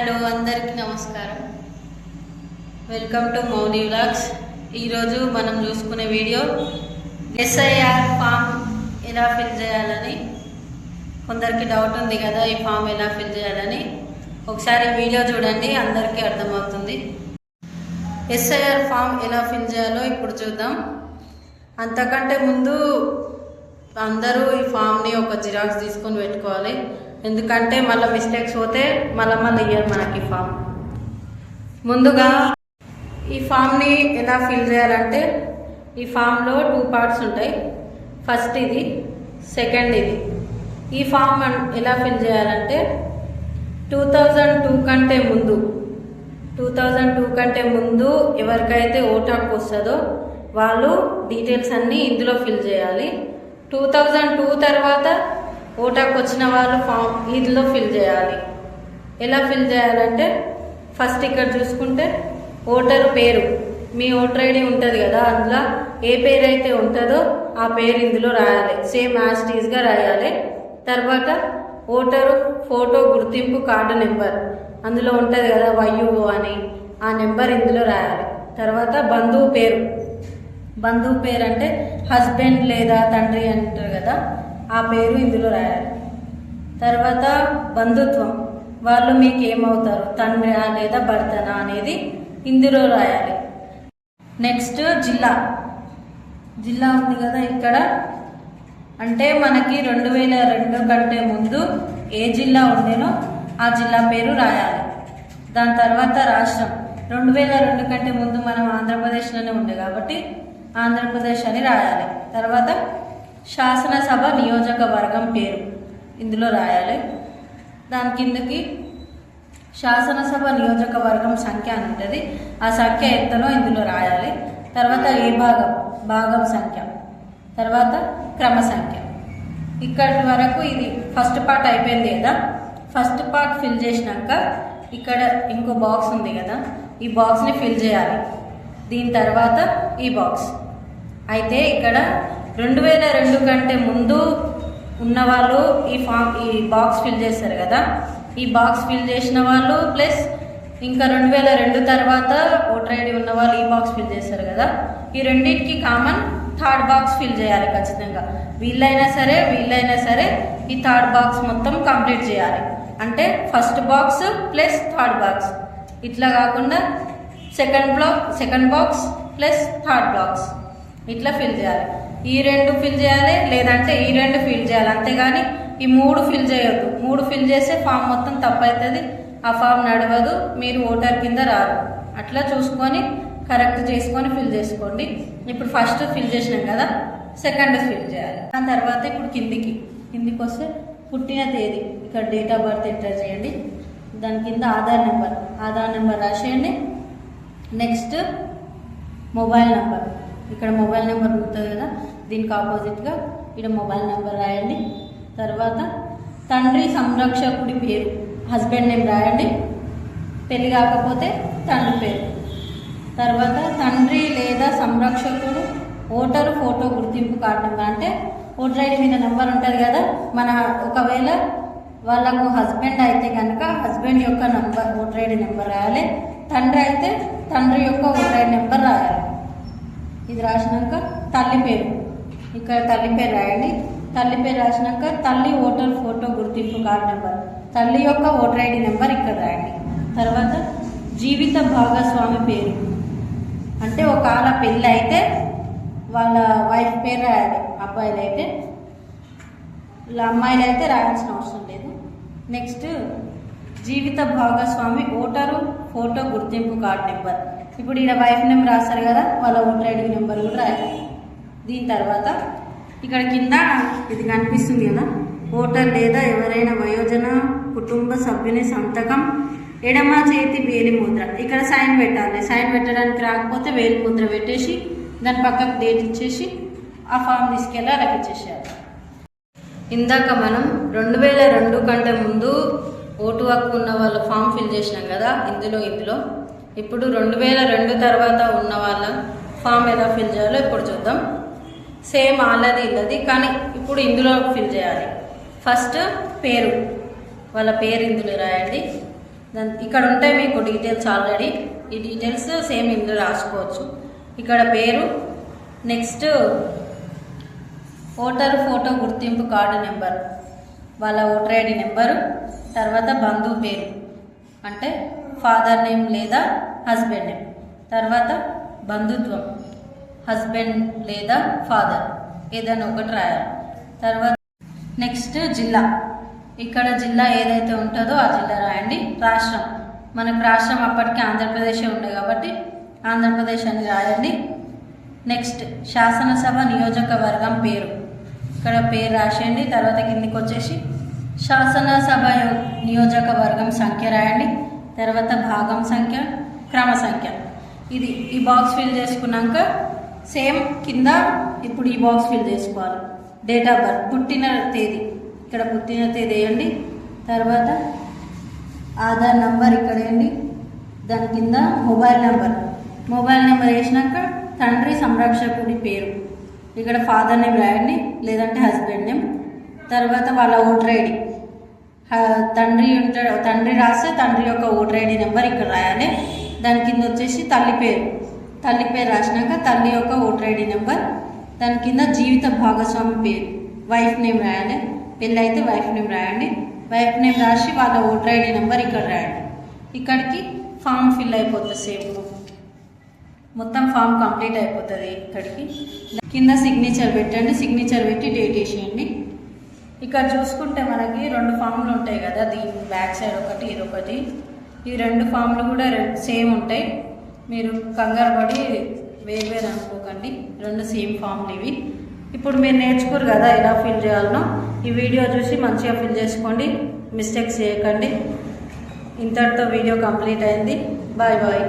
Hello అందరికీ నమస్కారం. Welcome to Mouni vlogs. ఈరోజు మనం చూసుకునే వీడియో ఎస్ఐఆర్ ఫామ్ ఎలా ఫిల్ చేయాలని. కొందరికి డౌట్ ఉంది కదా ఈ ఫామ్ ఎలా ఫిల్ చేయాలని. ఒకసారి వీడియో చూడండి, అందరికీ అర్థమవుతుంది. ఎస్ఐఆర్ ఫామ్ ఎలా ఫిల్ చేయాలో ఇప్పుడు చూద్దాం. అంతకంటే ముందు అందరూ ఈ ఫామ్ని ఒక జిరాక్స్ తీసుకొని పెట్టుకోవాలి. ఎందుకంటే మళ్ళీ మిస్టేక్స్ పోతే మళ్ళీ ఇయ్యారు మనకి ఫామ్. ముందుగా ఈ ఫామ్ని ఎలా ఫిల్ చేయాలంటే ఈ ఫామ్లో 2 పార్ట్స్ ఉంటాయి. ఫస్ట్ ఇది, సెకండ్ ఇది. ఈ ఫామ్ ఎలా ఫిల్ చేయాలంటే 2002 కంటే ముందు ఎవరికైతే ఓటు హక్కు వస్తుందో వాళ్ళు డీటెయిల్స్ అన్నీ ఇందులో ఫిల్ చేయాలి. 2002 తర్వాత ఓటాకు వచ్చిన వాళ్ళు ఫామ్ ఇందులో ఫిల్ చేయాలి. ఎలా ఫిల్ చేయాలంటే ఫస్ట్ ఇక్కడ చూసుకుంటే ఓటరు పేరు, మీ ఓటర్ ఐడి ఉంటుంది కదా, అందులో ఏ పేరు అయితే ఉంటుందో ఆ పేరు ఇందులో రాయాలి. సేమ్ యాజ్ టీజ్గా రాయాలి. తర్వాత ఓటరు ఫోటో గుర్తింపు కార్డు నెంబర్ అందులో ఉంటుంది కదా YUO అని, ఆ నెంబర్ ఇందులో రాయాలి. తర్వాత బంధువు పేరు అంటే హస్బెండ్ లేదా తండ్రి అంటారు కదా, ఆ పేరు ఇందులో రాయాలి. తర్వాత బంధుత్వం, వాళ్ళు మీకు ఏమవుతారు, తండ్రి లేదా భర్తనా అనేది ఇందులో రాయాలి. నెక్స్ట్ జిల్లా ఉంది కదా ఇక్కడ, అంటే మనకి 2002 కంటే ముందు ఏ జిల్లా ఉండేనో ఆ జిల్లా పేరు రాయాలి. దాని తర్వాత రాష్ట్రం, 2002 కంటే ముందు మనం ఆంధ్రప్రదేశ్లోనే ఉండే కాబట్టి ఆంధ్రప్రదేశ్ అని రాయాలి. తర్వాత శాసనసభ నియోజకవర్గం పేరు ఇందులో రాయాలి. దాని కిందకి శాసనసభ నియోజకవర్గం సంఖ్య అని ఉంటుంది, ఆ సంఖ్య ఎంతనో ఇందులో రాయాలి. తర్వాత ఏ భాగం సంఖ్య, తర్వాత క్రమ సంఖ్య. ఇక్కడి వరకు ఇది ఫస్ట్ పార్ట్ అయిపోయింది కదా. ఫస్ట్ పార్ట్ ఫిల్ చేసినాక ఇక్కడ ఇంకో బాక్స్ ఉంది కదా, ఈ బాక్స్ని ఫిల్ చేయాలి. దీని తర్వాత ఈ బాక్స్. అయితే ఇక్కడ 2002 కంటే ముందు ఉన్నవాళ్ళు ఈ బాక్స్ ఫిల్ చేస్తారు కదా, ఈ బాక్స్ ఫిల్ చేసిన వాళ్ళు ప్లస్ ఇంకా 2002 తర్వాత ఓటర్ ఐడి ఉన్న వాళ్ళు ఈ బాక్స్ ఫిల్ చేస్తారు కదా, ఈ రెండింటికి కామన్ థర్డ్ బాక్స్ ఫిల్ చేయాలి ఖచ్చితంగా. వీళ్ళైనా సరే ఈ థర్డ్ బాక్స్ మొత్తం కంప్లీట్ చేయాలి. అంటే first box plus third box, ఇట్లా కాకుండా second box plus third box ఇట్లా ఫిల్ చేయాలి. ఈ 2 ఫిల్ చేయాలి, లేదంటే ఈ 2 ఫిల్ చేయాలి. అంతేగాని ఈ 3 ఫిల్ చేయొద్దు. 3 ఫిల్ చేస్తే ఫామ్ మొత్తం తప్పవుతుంది, ఆ ఫామ్ నడవదు, మీరు ఓటర్ కింద రారు. అట్లా చూసుకొని కరెక్ట్ చేసుకొని ఫిల్ చేసుకోండి. ఇప్పుడు ఫస్ట్ ఫిల్ చేసినాం కదా, సెకండ్ ఫిల్ చేయాలి. దాని తర్వాత ఇప్పుడు కిందికి వస్తే పుట్టిన తేదీ, ఇక్కడ డేట్ ఆఫ్ బర్త్ ఎంటర్ చేయండి. దాని కింద ఆధార్ నెంబర్ రాసేయండి. నెక్స్ట్ మొబైల్ నెంబర్, ఇక్కడ మొబైల్ నెంబర్ ఉంటుంది కదా, దీనికి ఆపోజిట్గా ఇక్కడ మొబైల్ నెంబర్ రాయండి. తర్వాత తండ్రి సంరక్షకుడి పేరు, హస్బెండ్ నేమ్ రాయండి. పెళ్ళి కాకపోతే తండ్రి పేరు. తర్వాత తండ్రి లేదా సంరక్షకుడు ఓటరు ఫోటో గుర్తింపు కార్డు నెంబర్, అంటే ఓటర్ ఐడి మీద నెంబర్ ఉంటుంది కదా, ఒకవేళ వాళ్ళకు హస్బెండ్ అయితే కనుక హస్బెండ్ యొక్క నెంబర్ ఓటర్ ఐడి నెంబర్ రాయాలి. తండ్రి అయితే తండ్రి యొక్క ఓటర్ ఐడి నెంబర్ రాయాలి. ఇది రాసినాక తల్లి పేరు, ఇక్కడ తల్లి పేరు రాయండి. తల్లి పేరు రాసినాక తల్లి ఓటర్ ఫోటో గుర్తింపు కార్డు నెంబర్, తల్లి యొక్క ఓటర్ ఐడి నెంబర్ ఇక్కడ రాయండి. తర్వాత జీవిత భాగస్వామి పేరు, అంటే ఒకవేళ పెళ్ళి అయితే వాళ్ళ వైఫ్ పేరు రాయాలి. అబ్బాయిలు అయితే, అమ్మాయిలు అయితే రాయాల్సిన అవసరం లేదు. నెక్స్ట్ జీవిత భాగస్వామి ఓటరు ఫోటో గుర్తింపు కార్డు నెంబర్, ఇప్పుడు ఇక్కడ వైఫ్ నెంబర్ రాస్తారు కదా, వాళ్ళ ఓటర్ ఐడి నెంబర్ కూడా రాయాలి. దీని తర్వాత ఇక్కడ కింద ఇది కనిపిస్తుంది కదా, ఓటర్ లేదా ఎవరైనా వయోజన కుటుంబ సభ్యుని సంతకం, ఎడమ చేతి వేలి ముద్ర, ఇక్కడ సైన్ పెట్టాలి. సైన్ పెట్టడానికి రాకపోతే వేలి ముద్ర పెట్టేసి దాని పక్కకు డేట్ ఇచ్చేసి ఆ ఫామ్ తీసుకెళ్ళి అలా ఇచ్చేసేయాలి. ఇందాక మనం 2002 కంటే ముందు ఓటు హక్కు ఉన్న వాళ్ళ ఫామ్ ఫిల్ చేసినాం కదా ఇందులో. ఇప్పుడు 2002 తర్వాత ఉన్న వాళ్ళ ఫామ్ ఎలా ఫిల్ చేయాలో ఇప్పుడు చూద్దాం. సేమ్ వాళ్ళది కానీ ఇప్పుడు ఇందులో ఫిల్ చేయాలి. ఫస్ట్ పేరు, వాళ్ళ పేరు ఇందులో రాయండి. ఇక్కడ ఉంటాయి మీకు డీటెయిల్స్ ఆల్రెడీ. ఈ డీటెయిల్స్ సేమ్ ఇందులో రాసుకోవచ్చు. ఇక్కడ పేరు, నెక్స్ట్ ఓటర్ ఫోటో గుర్తింపు కార్డు నెంబర్, వాళ్ళ ఓటర్ ఐడి నెంబరు, తర్వాత బంధువు పేరు అంటే ఫాదర్ నేమ్ లేదా హస్బెండ్ నేమ్, తర్వాత బంధుత్వం హస్బెండ్ లేదా ఫాదర్ ఏదైనా ఒకటి రాయాలి. తర్వాత నెక్స్ట్ జిల్లా, ఇక్కడ జిల్లా ఏదైతే ఉంటుందో ఆ జిల్లా రాయండి. రాష్ట్రం, మనకు రాష్ట్రం అప్పటికి ఆంధ్రప్రదేశ్ ఉండే కాబట్టి ఆంధ్రప్రదేశ్ అని రాయండి. నెక్స్ట్ శాసనసభ నియోజకవర్గం పేరు, ఇక్కడ పేరు రాసేయండి. తర్వాత కిందికి వచ్చేసి శాసనసభ నియోజకవర్గం సంఖ్య రాయండి. తర్వాత భాగం సంఖ్య, క్రమ సంఖ్య. ఈ బాక్స్ ఫిల్ చేసుకున్నాక సేమ్ కింద ఇప్పుడు ఈ బాక్స్ ఫిల్ చేసుకోవాలి. డేట్ ఆఫ్ బర్త్, పుట్టిన తేదీ, ఇక్కడ పుట్టిన తేదీ వేయండి. తర్వాత ఆధార్ నంబర్ ఇక్కడ వేయండి. దాని కింద మొబైల్ నెంబర్ వేసినాక తండ్రి సంరక్షకుడి పేరు, ఇక్కడ ఫాదర్ నేమ్ రాయండి లేదంటే హస్బెండ్ నేమ్. తర్వాత వాళ్ళ ఓటర్ ఐడి, తండ్రి రాస్తే తండ్రి యొక్క ఓటర్ ఐడి నెంబర్ ఇక్కడ రాయాలి. దాని కింద వచ్చేసి తల్లి పేరు రాసినాక తల్లి యొక్క ఓటర్ ఐడి నెంబర్. దాని కింద జీవిత భాగస్వామి పేరు, వైఫ్ నేమ్ రాయాలి. పెళ్ళి అయితే వైఫ్ నేమ్ రాయండి. వైఫ్ నేమ్ రాసి వాళ్ళ ఓటర్ ఐడి నెంబర్ ఇక్కడ రాయండి. ఇక్కడికి ఫామ్ ఫిల్ అయిపోతుంది. సేమ్ మొత్తం ఫామ్ కంప్లీట్ అయిపోతుంది. ఇక్కడికి కింద సిగ్నేచర్ పెట్టండి. సిగ్నేచర్ పెట్టి డేట్ వేసేయండి. ఇక్కడ చూసుకుంటే మనకి 2 ఫామ్లు ఉంటాయి కదా, దీని బ్యాక్ సైడ్ ఒకటి, ఇదొకటి. ఈ 2 ఫామ్లు కూడా సేమ్ ఉంటాయి. మీరు కంగారు పడి వేరు అనుకోకండి, 2 సేమ్ ఫామ్లు ఇవి. ఇప్పుడు మీరు నేర్చుకోరు కదా ఎలా ఫిల్ చేయాలనో, ఈ వీడియో చూసి మంచిగా ఫిల్ చేసుకోండి, మిస్టేక్స్ చేయకండి. ఇంతటితో వీడియో కంప్లీట్ అయింది. Bye bye.